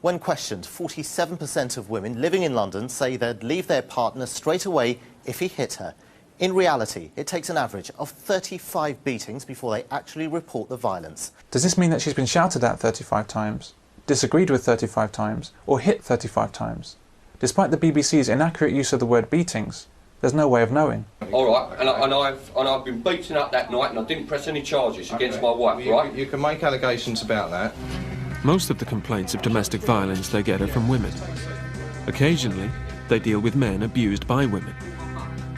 When questioned, 47% of women living in London say they'd leave their partner straight away if he hit her. In reality, it takes an average of 35 beatings before they actually report the violence. Does this mean that she's been shouted at 35 times, disagreed with 35 times, or hit 35 times? Despite the BBC's inaccurate use of the word beatings, there's no way of knowing. All right, and I've been beaten up that night and I didn't press any charges against my wife, right? You can make allegations about that. Most of the complaints of domestic violence they get are from women. Occasionally, they deal with men abused by women.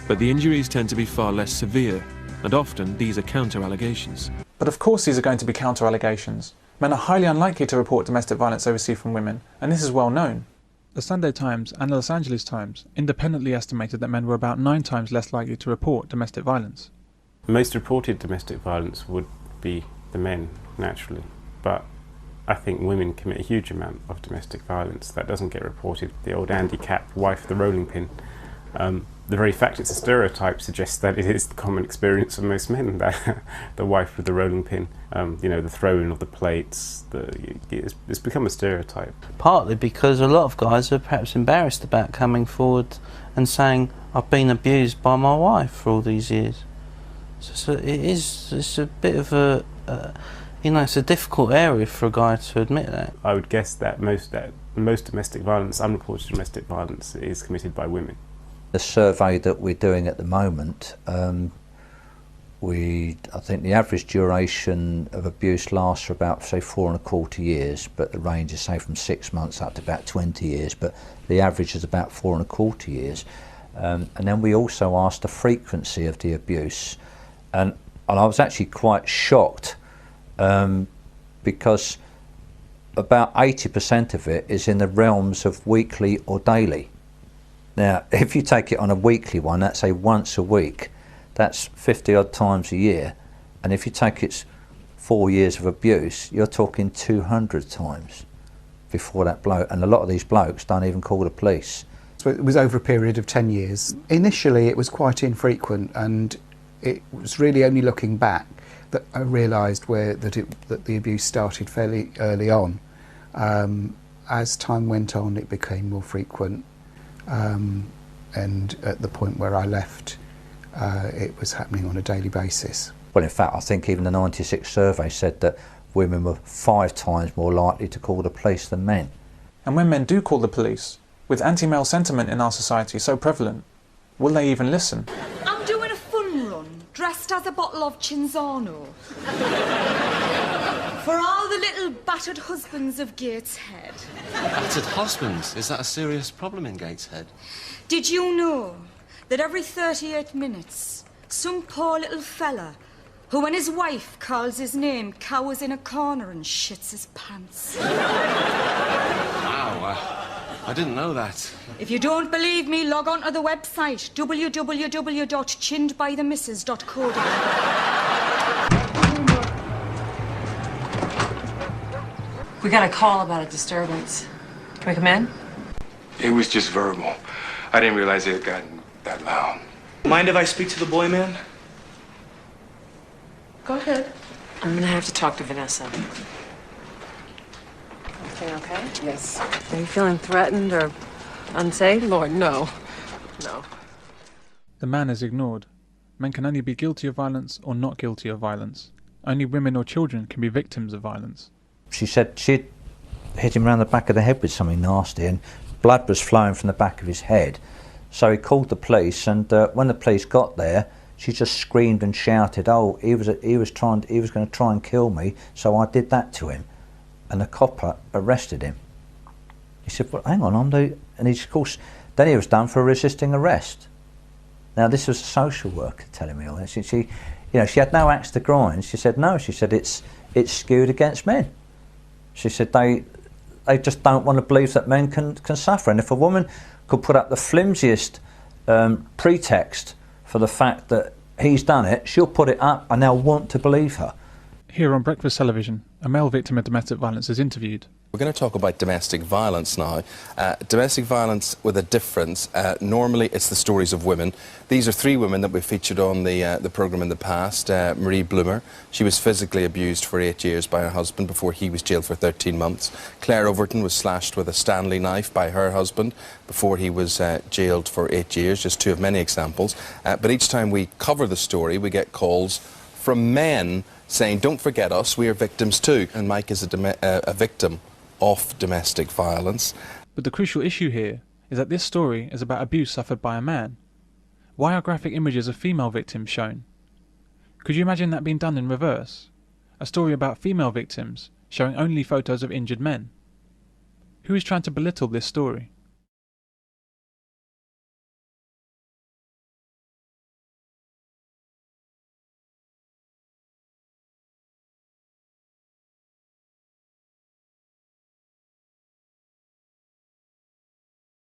But the injuries tend to be far less severe, and often these are counter-allegations. But of course these are going to be counter-allegations. Men are highly unlikely to report domestic violence they receive from women, and this is well known. The Sunday Times and the Los Angeles Times independently estimated that men were about 9 times less likely to report domestic violence. Most reported domestic violence would be the men, naturally, but I think women commit a huge amount of domestic violence that doesn't get reported. The old Andy Capp, wife of the rolling pin. The very fact it's a stereotype suggests that it is the common experience of most men, that the wife with the rolling pin, you know, the throwing of the plates, it's become a stereotype. Partly because a lot of guys are perhaps embarrassed about coming forward and saying, I've been abused by my wife for all these years. So it's a bit of a, you know, it's a difficult area for a guy to admit that. I would guess that most domestic violence, unreported domestic violence, is committed by women. The survey that we're doing at the moment, I think the average duration of abuse lasts for about, say, 4¼ years, but the range is, say, from 6 months up to about 20 years, but the average is about 4¼ years. And then we also asked the frequency of the abuse, and I was actually quite shocked because about 80% of it is in the realms of weekly or daily. Now, if you take it on a weekly one, that's say once a week, that's 50 odd times a year. And if you take its 4 years of abuse, you're talking 200 times before that bloke. And a lot of these blokes don't even call the police. So it was over a period of 10 years. Initially, it was quite infrequent, and it was really only looking back that I realised that the abuse started fairly early on. As time went on, it became more frequent. And at the point where I left, it was happening on a daily basis. Well, in fact, I think even the '96 survey said that women were 5 times more likely to call the police than men. And when men do call the police, with anti-male sentiment in our society so prevalent, will they even listen? I'm doing a fun run, dressed as a bottle of Cinzano. For all the little battered husbands of Gateshead. Battered husbands? Is that a serious problem in Gateshead? Did you know that every 38 minutes, some poor little fella who, when his wife calls his name, cowers in a corner and shits his pants? Wow, I didn't know that. If you don't believe me, log on to the website www.chinnedbythemissus.co.uk. We got a call about a disturbance. Can we come in? It was just verbal. I didn't realize it had gotten that loud. Mind if I speak to the boy man? Go ahead. I'm gonna have to talk to Vanessa. Everything okay? Yes. Are you feeling threatened or unsafe? Lord, no. No. The man is ignored. Men can only be guilty of violence or not guilty of violence. Only women or children can be victims of violence. She said she'd hit him around the back of the head with something nasty, and blood was flowing from the back of his head. So he called the police, and when the police got there, she just screamed and shouted, "Oh, he was going to try and kill me, so I did that to him." And the copper arrested him. He said, "Well, hang on, and of course, then he was done for resisting arrest." Now, this was a social worker telling me all this. She had no axe to grind. She said, "No," she said, it's skewed against men. She said they just don't want to believe that men can suffer. And if a woman could put up the flimsiest pretext for the fact that he's done it, she'll put it up and they'll want to believe her. Here on Breakfast Television, A male victim of domestic violence is interviewed. We're going to talk about domestic violence now. Domestic violence with a difference. Normally it's the stories of women. These are 3 women that we've featured on the programme in the past. Marie Bloomer, she was physically abused for 8 years by her husband before he was jailed for 13 months. Claire Overton was slashed with a Stanley knife by her husband before he was jailed for 8 years, just 2 of many examples. But each time we cover the story, we get calls from men saying, don't forget us, we are victims too. And Mike is a victim of domestic violence. But the crucial issue here is that this story is about abuse suffered by a man. Why are graphic images of female victims shown? Could you imagine that being done in reverse? A story about female victims showing only photos of injured men? Who is trying to belittle this story?